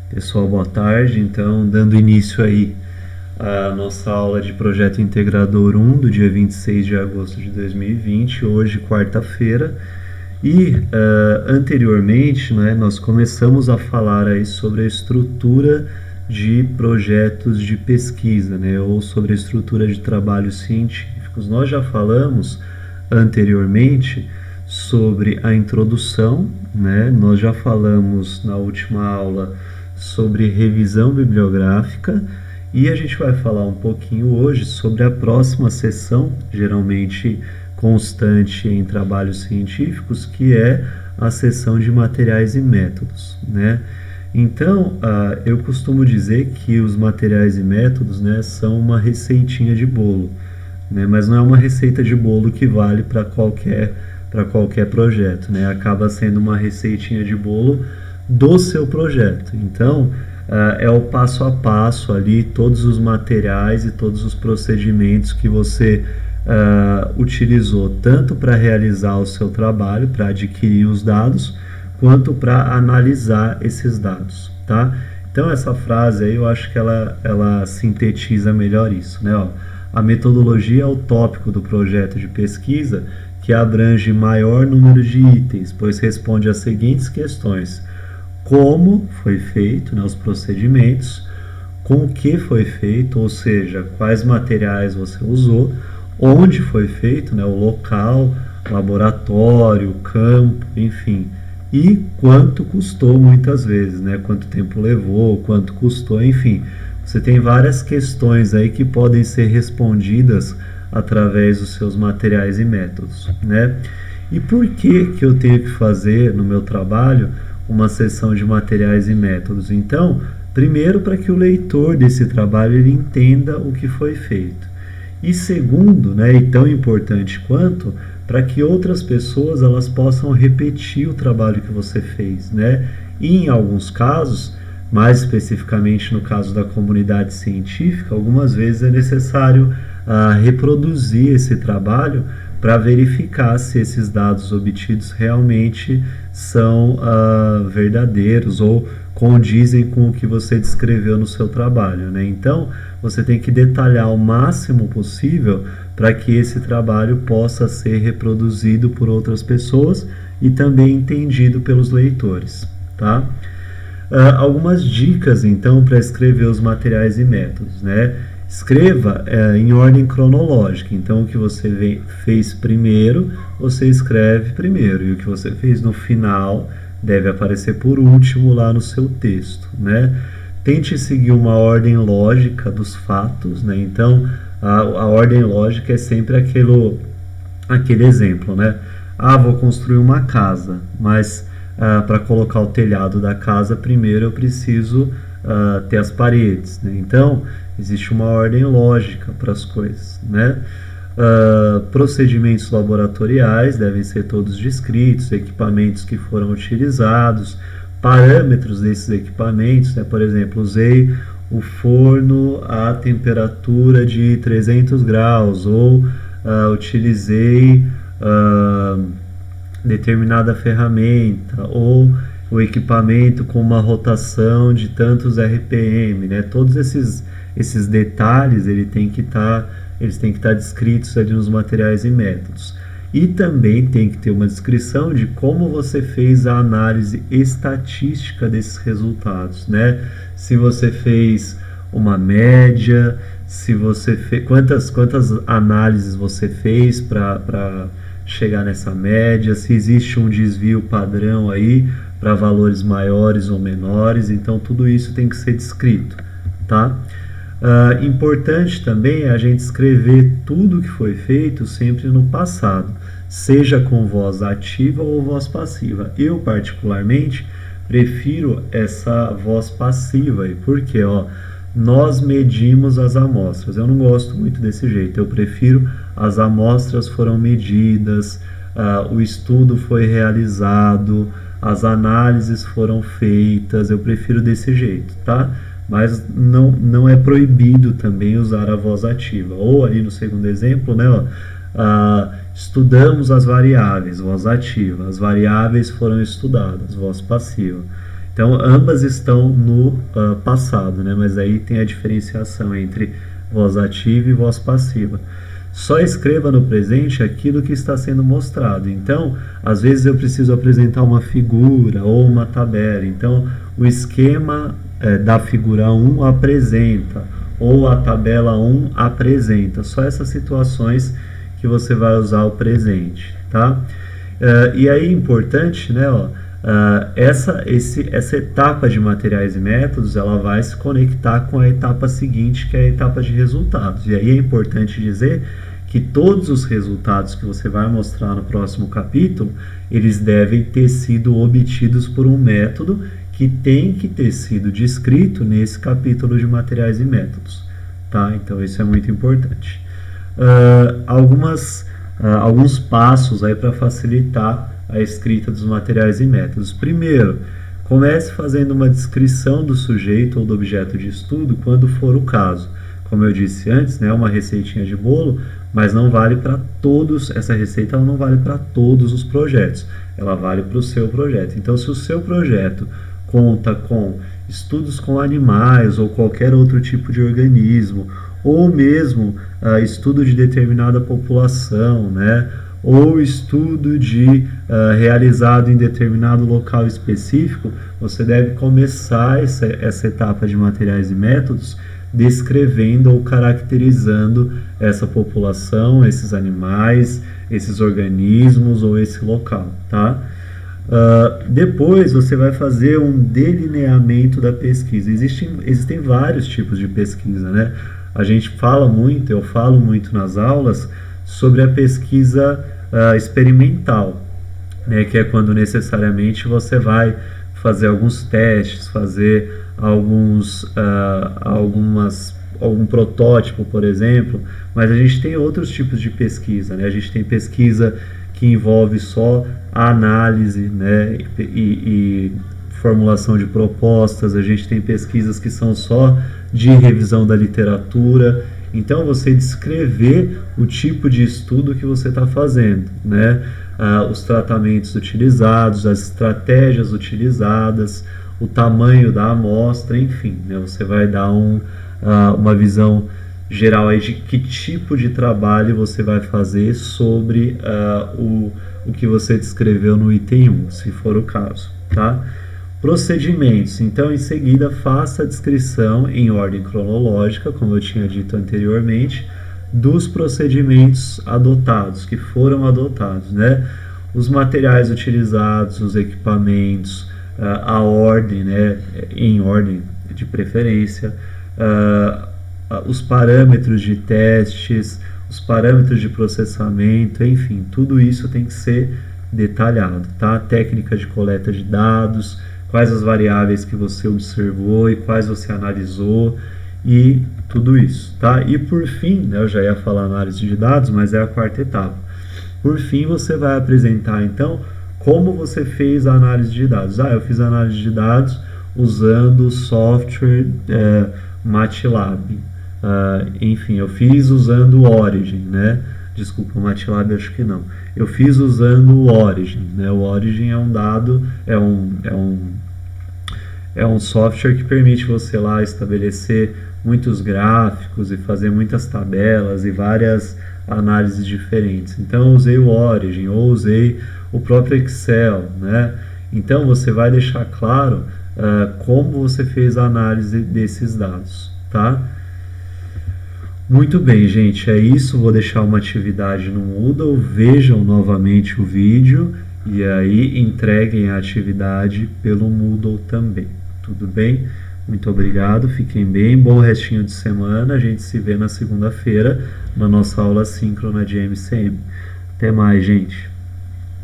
Pessoal, boa tarde. Então, dando início aí à nossa aula de Projeto Integrador 1 do dia 26 de agosto de 2020, hoje, quarta-feira. E anteriormente, né, nós começamos a falar aí sobre a estrutura de projetos de pesquisa, né, ou sobre a estrutura de trabalhos científicos. Nós já falamos anteriormente sobre a introdução, né? Nós já falamos na última aula sobre revisão bibliográfica e a gente vai falar um pouquinho hoje sobre a próxima sessão, geralmente constante em trabalhos científicos, que é a seção de materiais e métodos, né? Então, eu costumo dizer que os materiais e métodos, né, são uma receitinha de bolo, né? Mas não é uma receita de bolo que vale para qualquer projeto, né? Acaba sendo uma receitinha de bolo do seu projeto. Então, é o passo a passo ali, todos os materiais e todos os procedimentos que você utilizou tanto para realizar o seu trabalho, para adquirir os dados, quanto para analisar esses dados, tá? Então essa frase aí eu acho que ela sintetiza melhor isso, né? Ó, a metodologia é o tópico do projeto de pesquisa que abrange maior número de itens, pois responde às seguintes questões: como foi feito, né, os procedimentos, com o que foi feito, ou seja, quais materiais você usou, onde foi feito, né, o local, laboratório, campo, enfim, e quanto custou muitas vezes, né, quanto tempo levou, quanto custou, enfim. Você tem várias questões aí que podem ser respondidas através dos seus materiais e métodos, né? E por que eu tenho que fazer no meu trabalho uma seção de materiais e métodos? Então, primeiro, para que o leitor desse trabalho ele entenda o que foi feito. E segundo, né, e tão importante quanto, para que outras pessoas elas possam repetir o trabalho que você fez, né? E em alguns casos, mais especificamente no caso da comunidade científica, algumas vezes é necessário reproduzir esse trabalho para verificar se esses dados obtidos realmente são verdadeiros ou condizem com o que você descreveu no seu trabalho, né? Então, você tem que detalhar o máximo possível para que esse trabalho possa ser reproduzido por outras pessoas e também entendido pelos leitores, tá? Algumas dicas, então, para escrever os materiais e métodos, né? Escreva em ordem cronológica. Então, o que você fez primeiro, você escreve primeiro, e o que você fez no final deve aparecer por último lá no seu texto, né? Tente seguir uma ordem lógica dos fatos, né? Então, a ordem lógica é sempre aquele exemplo, né? Vou construir uma casa, mas para colocar o telhado da casa, primeiro eu preciso ter as paredes, né? Então, existe uma ordem lógica para as coisas, né? Procedimentos laboratoriais devem ser todos descritos, equipamentos que foram utilizados, parâmetros desses equipamentos, né? Por exemplo, usei o forno a temperatura de 300 graus ou utilizei determinada ferramenta ou o equipamento com uma rotação de tantos RPM, né? Todos esses detalhes eles têm que estar descritos ali nos materiais e métodos. E também tem que ter uma descrição de como você fez a análise estatística desses resultados, né? Se você fez uma média, se você fez quantas análises você fez para chegar nessa média, se existe um desvio padrão aí para valores maiores ou menores. Então tudo isso tem que ser descrito, tá? Importante também é a gente escrever tudo que foi feito sempre no passado, seja com voz ativa ou voz passiva. Eu particularmente prefiro essa voz passiva, porque nós medimos as amostras. Eu não gosto muito desse jeito, eu prefiro as amostras foram medidas, o estudo foi realizado, as análises foram feitas. Eu prefiro desse jeito, tá? Mas não é proibido também usar a voz ativa. Ou ali no segundo exemplo, né, estudamos as variáveis, voz ativa. As variáveis foram estudadas, voz passiva. Então, ambas estão no passado, né? Mas aí tem a diferenciação entre voz ativa e voz passiva. Só escreva no presente aquilo que está sendo mostrado. Então, às vezes eu preciso apresentar uma figura ou uma tabela. Então, o esquema da figura 1 apresenta, ou a tabela 1 apresenta. Só essas situações que você vai usar o presente, tá? E aí é importante, né, ó, essa etapa de materiais e métodos, ela vai se conectar com a etapa seguinte, que é a etapa de resultados. E aí é importante dizer que todos os resultados que você vai mostrar no próximo capítulo, eles devem ter sido obtidos por um método que tem que ter sido descrito nesse capítulo de materiais e métodos, tá? Então isso é muito importante. Alguns passos aí para facilitar a escrita dos materiais e métodos. Primeiro, comece fazendo uma descrição do sujeito ou do objeto de estudo quando for o caso. Como eu disse antes, né, uma receitinha de bolo, mas não vale para todos, essa receita ela não vale para todos os projetos, ela vale para o seu projeto. Então, se o seu projeto conta com estudos com animais ou qualquer outro tipo de organismo, ou mesmo estudo de determinada população, né, ou estudo realizado em determinado local específico, você deve começar essa etapa de materiais e métodos descrevendo ou caracterizando essa população, esses animais, esses organismos ou esse local, tá? Depois você vai fazer um delineamento da pesquisa. Existem vários tipos de pesquisa, né? A gente fala muito, eu falo muito nas aulas sobre a pesquisa experimental, né, que é quando necessariamente você vai fazer alguns testes, fazer algum protótipo, por exemplo, mas a gente tem outros tipos de pesquisa, né? A gente tem pesquisa que envolve só a análise, né, e formulação de propostas, a gente tem pesquisas que são só de revisão da literatura. Então, você descrever o tipo de estudo que você está fazendo, né? Os tratamentos utilizados, as estratégias utilizadas, o tamanho da amostra, enfim, né? Você vai dar uma visão geral aí de que tipo de trabalho você vai fazer sobre o que você descreveu no item 1, se for o caso, tá? Procedimentos. Então, em seguida, faça a descrição em ordem cronológica, como eu tinha dito anteriormente, dos procedimentos adotados, que foram adotados, né? Os materiais utilizados, os equipamentos, a ordem, né? Em ordem de preferência, os parâmetros de testes, os parâmetros de processamento, enfim, tudo isso tem que ser detalhado, tá? Técnica de coleta de dados, quais as variáveis que você observou e quais você analisou e tudo isso, tá? E por fim, né, eu já ia falar análise de dados, mas é a quarta etapa. Por fim, você vai apresentar, então, como você fez a análise de dados. Eu fiz a análise de dados usando o software MATLAB. Enfim, eu fiz usando o Origin, né? Desculpa, o MATLAB acho que não. Eu fiz usando o Origin, né? O Origin é um dado, é um software que permite você lá estabelecer muitos gráficos e fazer muitas tabelas e várias análises diferentes. Então eu usei o Origin ou usei o próprio Excel, né? Então você vai deixar claro como você fez a análise desses dados, tá? Muito bem, gente, é isso. Vou deixar uma atividade no Moodle, vejam novamente o vídeo e aí entreguem a atividade pelo Moodle também. Tudo bem? Muito obrigado, fiquem bem, bom restinho de semana. A gente se vê na segunda-feira na nossa aula síncrona de MCM. Até mais, gente.